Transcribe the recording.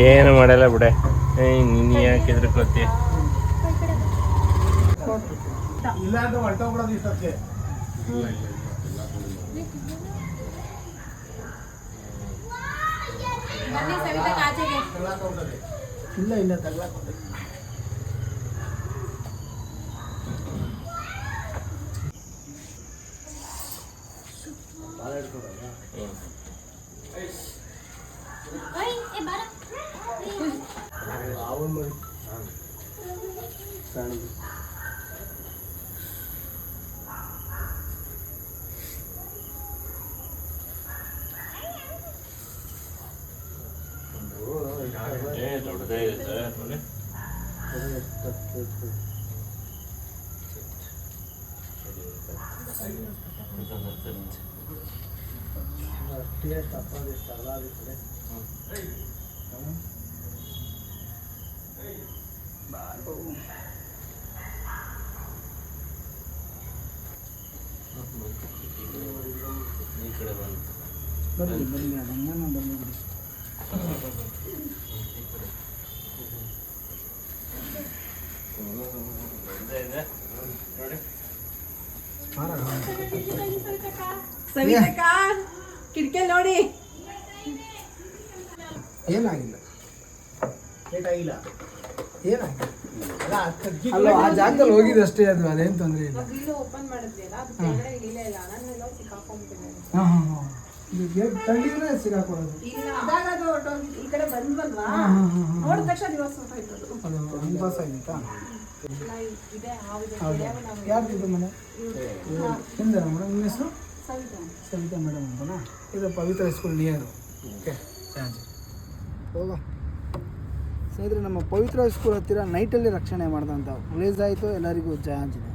ಏನು ಮಾಡಲ್ಲ ಬಿಡೆ. ನೀನು ಯಾಕೆ ಹೆದರ್ಕೋತಿ? ಇಲ್ಲ ಅಂತ ಹೊರಟೋಗ್ಬಿಡೋದು ಇಷ್ಟಕ್ಕೆ. ಇಲ್ಲ ಇಲ್ಲ ತಗ್ಲಾಕೊಂಡೆ. ದೊಡ್ಡದೇ ಇದೆ ನೋಡಿ. ಈ ಕಡೆ ಬಂತು. ಬರಲಿ ಬರಲಿ ಅದನ್ನ ಬರಲಿ ಬಿಡಿ. ಸವಿತಕ್ಕ ಕಿಟಕಿಯಲ್ಲಿ ನೋಡಿ. ಏನಾಗಿಲ್ಲ ಏನಾಗಿಲ್ಲ ಏನಾಗಿಲ್ಲ. ಅಲ್ಲ ಆ ಜಾಗದಲ್ಲಿ ಹೋಗಿದೆ ಅಷ್ಟೇ, ಅದು ಅದೇನು ತೊಂದರೆ ಇಲ್ಲ. ಓಪನ್ ಮಾಡಿದ್ಯಲ್ಲ ಅದು ಕೆಳಗಡೆ ಇಳಿಲೇ ಇಲ್ಲ. ನಾನು ಎಲ್ಲೋ ಸಿಕ್ಕಾಕೊಂಡ್ಬಿಟ್ಟಿದ್ದೇನೆ. ಹಾಂ ಹಾಂ ಹಾಂ ಇದು ಗೇಟ್ ತಳ್ಳಿದ್ರೆ ಸಿಗಾಕೊಳ್ಳೋದು. ಇಲ್ಲ ಅದಾಗ ಅದು ಹೊರ್ಟೋಗಿ ಈ ಕಡೆ ಬಂದ್ವಲ್ವಾ, ನೋಡಿದ ತಕ್ಷಣ ದಿವಸ ಹೋಯ್ತು ಅದು. ಅದು ಅನ್ಪಾಸ್ ಆಗಿತ್ತಾ? ಇದೆ ಹಾವಿದೆ. ಯಾರ್ದಿದ್ದು ಮನೆ ಹಿಂದೆ ಮೇಡಮ್? ನಿಮ್ಮ ಹೆಸರು? ಸವಿತಾ. ಸವಿತಾ ಮೇಡಮ್ ಅಂತನಾ? ಇದು ಪವಿತ್ರ ಸ್ಕೂಲ್ ನಿಯರು. ಓಕೆ ಹೋಗೋ ಸ್ನೇಹಿತರೆ, ನಮ್ಮ ಪವಿತ್ರ ಸ್ಕೂಲ್ ಹತ್ತಿರ ನೈಟಲ್ಲಿ ರಕ್ಷಣೆ ಮಾಡ್ದಂಥ ಪ್ಲೇಸ್ ಆಯಿತು. ಎಲ್ಲರಿಗೂ ಜಯ ಆಂಜನೇಯ.